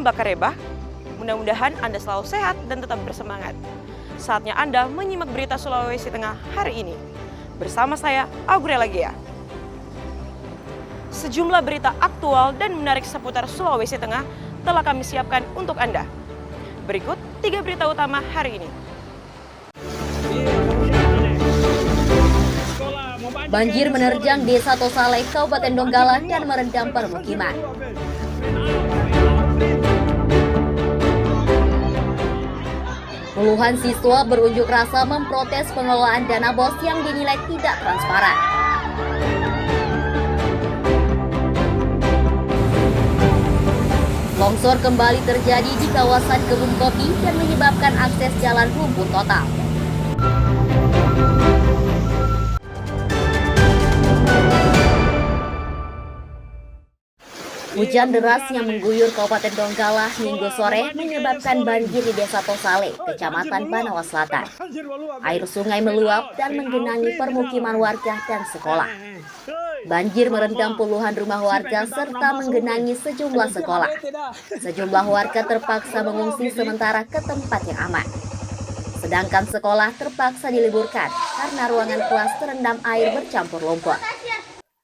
Mbak Kareba. Mudah-mudahan Anda selalu sehat dan tetap bersemangat. Saatnya Anda menyimak berita Sulawesi Tengah hari ini. Bersama saya, Aurela Gea. Sejumlah berita aktual dan menarik seputar Sulawesi Tengah telah kami siapkan untuk Anda. Berikut 3 berita utama hari ini. Banjir menerjang Desa Tosale, Kabupaten Donggala dan merendam permukiman. Puluhan siswa berunjuk rasa memprotes pengelolaan dana BOS yang dinilai tidak transparan. Longsor kembali terjadi di kawasan kebun kopi dan menyebabkan akses jalan lumpuh total. Hujan deras yang mengguyur Kabupaten Donggala Minggu sore menyebabkan banjir di Desa Tosale, Kecamatan Banawa Selatan. Air sungai meluap dan menggenangi permukiman warga dan sekolah. Banjir merendam puluhan rumah warga serta menggenangi sejumlah sekolah. Sejumlah warga terpaksa mengungsi sementara ke tempat yang aman. Sedangkan sekolah terpaksa diliburkan karena ruangan kelas terendam air bercampur lumpur.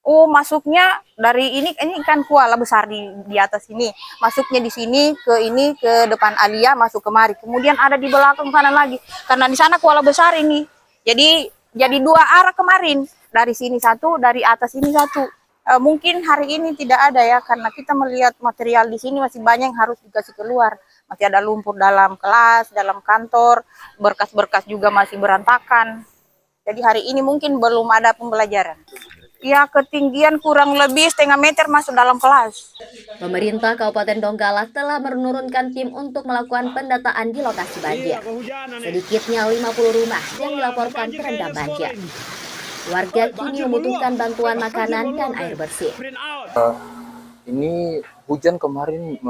Masuknya dari ini kan kuala besar di atas ini. Masuknya di sini ke depan Alia, masuk kemari. Kemudian ada di belakang kanan lagi. Karena di sana kuala besar ini. Jadi 2 arah kemarin. Dari sini satu, dari atas ini satu. Mungkin hari ini tidak ada ya, karena kita melihat material di sini masih banyak yang harus dikasih keluar. Masih ada lumpur dalam kelas, dalam kantor, berkas-berkas juga masih berantakan. Jadi hari ini mungkin belum ada pembelajaran. Ya, ketinggian kurang lebih setengah meter masuk dalam kelas. Pemerintah Kabupaten Donggala telah menurunkan tim untuk melakukan pendataan di lokasi banjir. Sedikitnya 50 rumah yang dilaporkan terendam banjir. Warga kini membutuhkan bantuan makanan dan air bersih. Ini hujan kemarin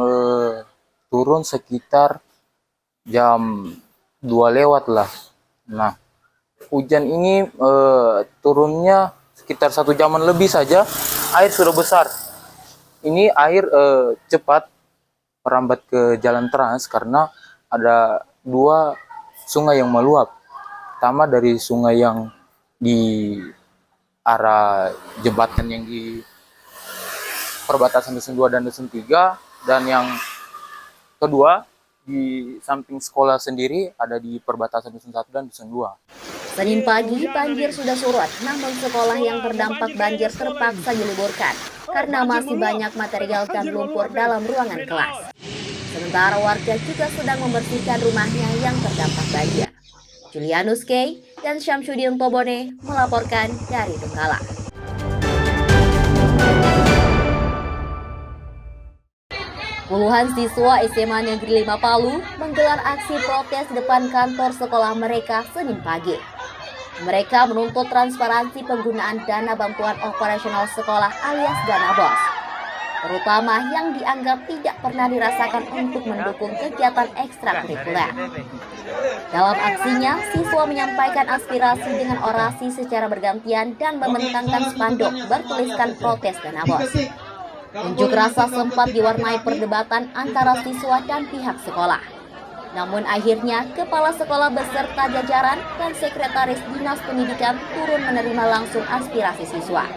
turun sekitar jam 2 lewat lah. Nah, hujan ini turunnya sekitar 1 jaman lebih saja, air sudah besar. Ini air cepat merambat ke jalan trans karena ada 2 sungai yang meluap. Pertama dari sungai yang di arah jembatan yang di perbatasan Dusun 2 dan Dusun 3, dan yang kedua di samping sekolah sendiri ada di perbatasan Dusun 1 dan Dusun 2. Senin pagi banjir sudah surut, namun sekolah yang terdampak banjir terpaksa diliburkan karena masih banyak material dan lumpur dalam ruangan kelas. Sementara warga juga sedang membersihkan rumahnya yang terdampak banjir. Julianus Kay dan Syamsuddin Tobone melaporkan dari Donggala. Puluhan siswa SMA Negeri 5 Palu menggelar aksi protes depan kantor sekolah mereka Senin pagi. Mereka menuntut transparansi penggunaan dana bantuan operasional sekolah alias dana BOS, terutama yang dianggap tidak pernah dirasakan untuk mendukung kegiatan ekstrakurikuler. Dalam aksinya, siswa menyampaikan aspirasi dengan orasi secara bergantian dan membentangkan spanduk bertuliskan protes dana BOS. Unjuk rasa sempat diwarnai perdebatan antara siswa dan pihak sekolah. Namun akhirnya, kepala sekolah beserta jajaran dan sekretaris Dinas Pendidikan turun menerima langsung aspirasi siswa.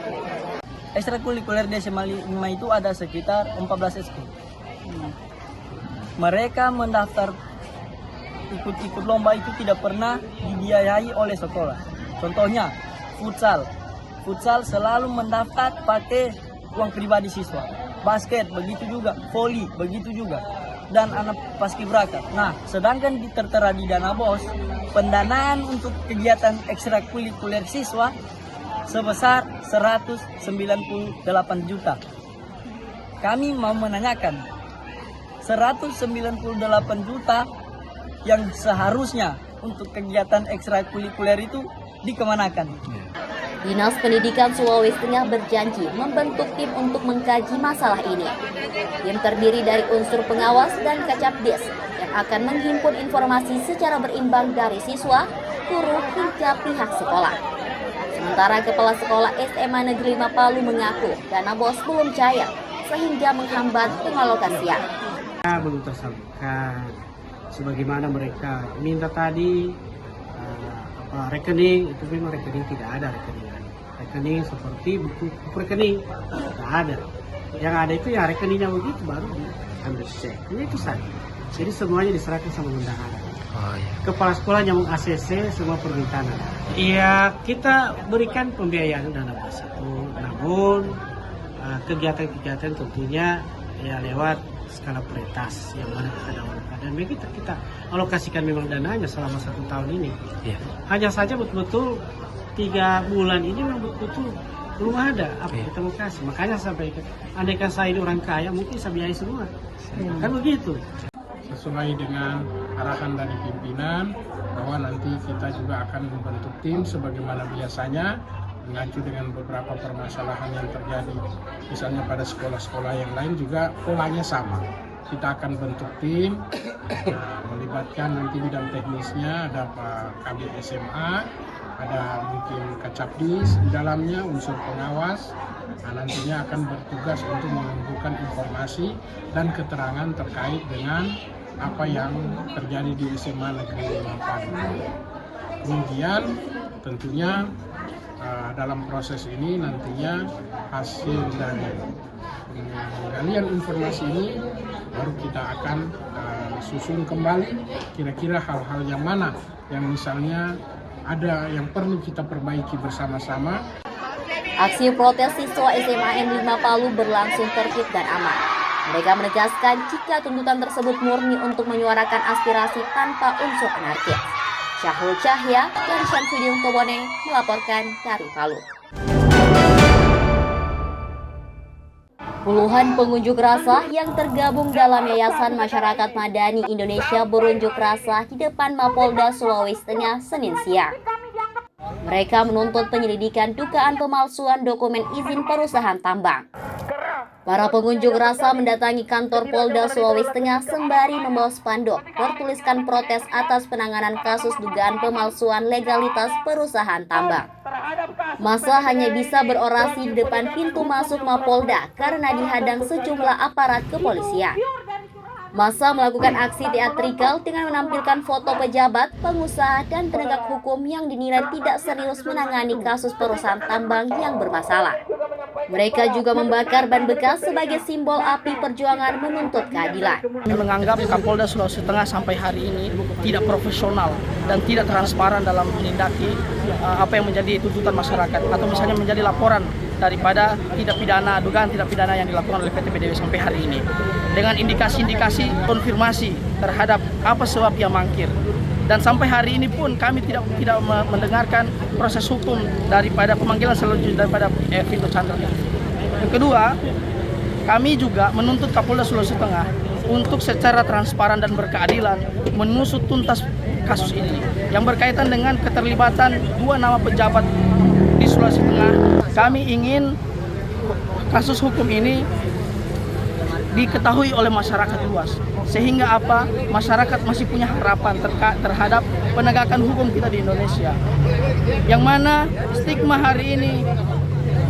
Ekstrakurikuler di SMA 5 itu ada sekitar 14 ekskul. Mereka mendaftar ikut lomba itu tidak pernah dibiayai oleh sekolah. Contohnya, futsal. Futsal selalu mendaftar pakai uang pribadi siswa. Basket begitu juga, voli begitu juga. Dan anak paskibraka. Nah, sedangkan tertera di dana BOS, pendanaan untuk kegiatan ekstrakurikuler siswa sebesar 198 juta. Kami mau menanyakan, 198 juta yang seharusnya untuk kegiatan ekstrakurikuler itu dikemanakan? Dinas Pendidikan Sulawesi Tengah berjanji membentuk tim untuk mengkaji masalah ini. Tim terdiri dari unsur pengawas dan kacapdis yang akan menghimpun informasi secara berimbang dari siswa, guru, hingga pihak sekolah. Sementara Kepala Sekolah SMA Negeri 5 Palu mengaku dana BOS belum cair sehingga menghambat pengalokasian. belum tersalurkan. Sebagaimana mereka minta tadi rekening, itu memang rekening tidak ada rekening seperti buku rekening tidak ada. Yang ada itu ya rekeningnya begitu baru diambil cek. Hanya itu saja. Jadi semuanya diserahkan sama bendahara. Kepala sekolahnya meng-ACC semua permintaan. Iya, kita berikan pembiayaan dana bos itu, namun kegiatan-kegiatan tentunya ya lewat skala prioritas yang mana kita dahulukan, dan kita alokasikan memang dananya selama 1 tahun ini. Hanya saja betul-betul 3 bulan ini memang betul-betul belum ada apa kita mau kasih. Makanya sampai andaikan saya ini orang kaya mungkin saya biayai semua, kan begitu. Sesuai dengan arahan dari pimpinan bahwa nanti kita juga akan membentuk tim sebagaimana biasanya, mengacu dengan beberapa permasalahan yang terjadi misalnya pada sekolah-sekolah yang lain juga polanya sama. Kita akan bentuk tim, melibatkan nanti bidang teknisnya, ada Pak Kabid SMA, ada mungkin Kacapdis di dalamnya, unsur pengawas. Nah, nantinya akan bertugas untuk mengumpulkan informasi dan keterangan terkait dengan apa yang terjadi di SMA Negeri 5 Palu. Kemudian tentunya dalam proses ini nantinya hasil dari penggalian informasi ini baru kita akan susun kembali kira-kira hal-hal yang mana yang misalnya ada yang perlu kita perbaiki bersama-sama. Aksi protes siswa SMA N 5 Palu berlangsung tertib dan aman. Mereka menegaskan jika tuntutan tersebut murni untuk menyuarakan aspirasi tanpa unsur anarkis. Syahrul Cahya dan Syamsuddin Tobone melaporkan dari Palu. Puluhan pengunjuk rasa yang tergabung dalam Yayasan Masyarakat Madani Indonesia berunjuk rasa di depan Mapolda Sulawesi Tengah Senin siang. Mereka menuntut penyelidikan dugaan pemalsuan dokumen izin perusahaan tambang. Para pengunjuk rasa mendatangi kantor Polda Sulawesi Tengah sembari membawa spanduk bertuliskan protes atas penanganan kasus dugaan pemalsuan legalitas perusahaan tambang. Massa hanya bisa berorasi di depan pintu masuk Mapolda karena dihadang sejumlah aparat kepolisian. Massa melakukan aksi teatrikal dengan menampilkan foto pejabat, pengusaha, dan penegak hukum yang dinilai tidak serius menangani kasus perusahaan tambang yang bermasalah. Mereka juga membakar ban bekas sebagai simbol api perjuangan menuntut keadilan. Kami menganggap Kapolda Sulawesi Tengah sampai hari ini tidak profesional dan tidak transparan dalam menindaki apa yang menjadi tuntutan masyarakat atau misalnya menjadi laporan daripada dugaan tidak pidana yang dilakukan oleh PT PDW sampai hari ini. Dengan indikasi-indikasi konfirmasi terhadap apa sebab ia mangkir. Dan sampai hari ini pun kami tidak mendengarkan proses hukum daripada pemanggilan selanjutnya daripada Vito Chandra. Yang kedua, kami juga menuntut Kapolda Sulawesi Tengah untuk secara transparan dan berkeadilan menusut tuntas kasus ini yang berkaitan dengan keterlibatan 2 nama pejabat di Sulawesi Tengah. Kami ingin kasus hukum ini diketahui oleh masyarakat luas, sehingga masyarakat masih punya harapan terhadap penegakan hukum kita di Indonesia, yang mana stigma hari ini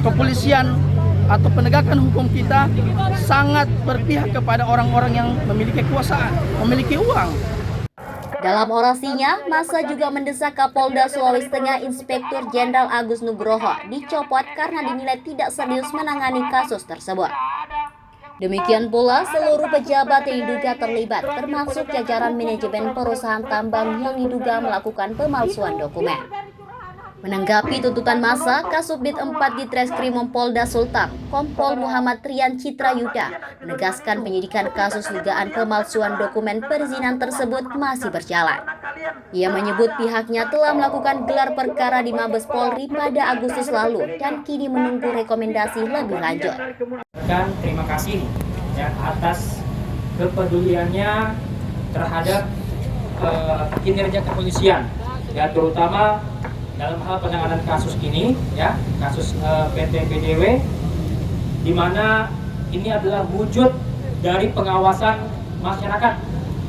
kepolisian atau penegakan hukum kita sangat berpihak kepada orang-orang yang memiliki kekuasaan, memiliki uang. Dalam orasinya, massa juga mendesak Kapolda Sulawesi Tengah Inspektur Jenderal Agus Nugroho dicopot karena dinilai tidak serius menangani kasus tersebut. Demikian pula seluruh pejabat yang diduga terlibat, termasuk jajaran manajemen perusahaan tambang yang diduga melakukan pemalsuan dokumen. Menanggapi tuntutan massa, Kasubdit 4 di Treskrimum Polda Sulteng, Kompol Muhammad Rian Citra Yuda, menegaskan penyidikan kasus dugaan pemalsuan dokumen perizinan tersebut masih berjalan. Ia menyebut pihaknya telah melakukan gelar perkara di Mabes Polri pada Agustus lalu dan kini menunggu rekomendasi lebih lanjut. Dan terima kasih ya atas kepeduliannya terhadap kinerja kepolisian, ya terutama dalam hal penanganan kasus ini, ya kasus PT PDW, di mana ini adalah wujud dari pengawasan masyarakat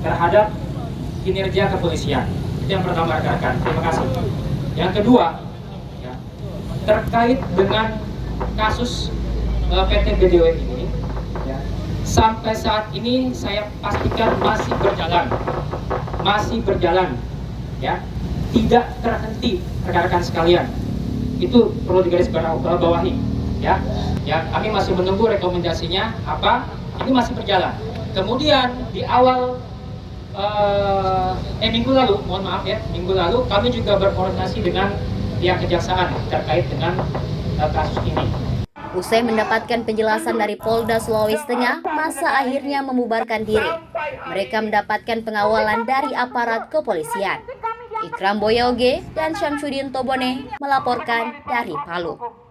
terhadap kinerja kepolisian. Itu yang pertama rekan-rekan. Terima kasih. Yang kedua, ya, terkait dengan kasus PT PDW ini, ya, sampai saat ini saya pastikan masih berjalan, ya, tidak terhenti, rekan-rekan sekalian. Itu perlu digarisbawahi, ya. Ya, kami masih menunggu rekomendasinya apa. Ini masih berjalan. Kemudian di awal minggu lalu, mohon maaf ya, minggu lalu kami juga berkoordinasi dengan pihak kejaksaan terkait dengan kasus ini. Usai mendapatkan penjelasan dari Polda Sulawesi Tengah, masa akhirnya membubarkan diri. Mereka mendapatkan pengawalan dari aparat kepolisian. Ikram Boyoge dan Syamsuddin Tobone melaporkan dari Palu.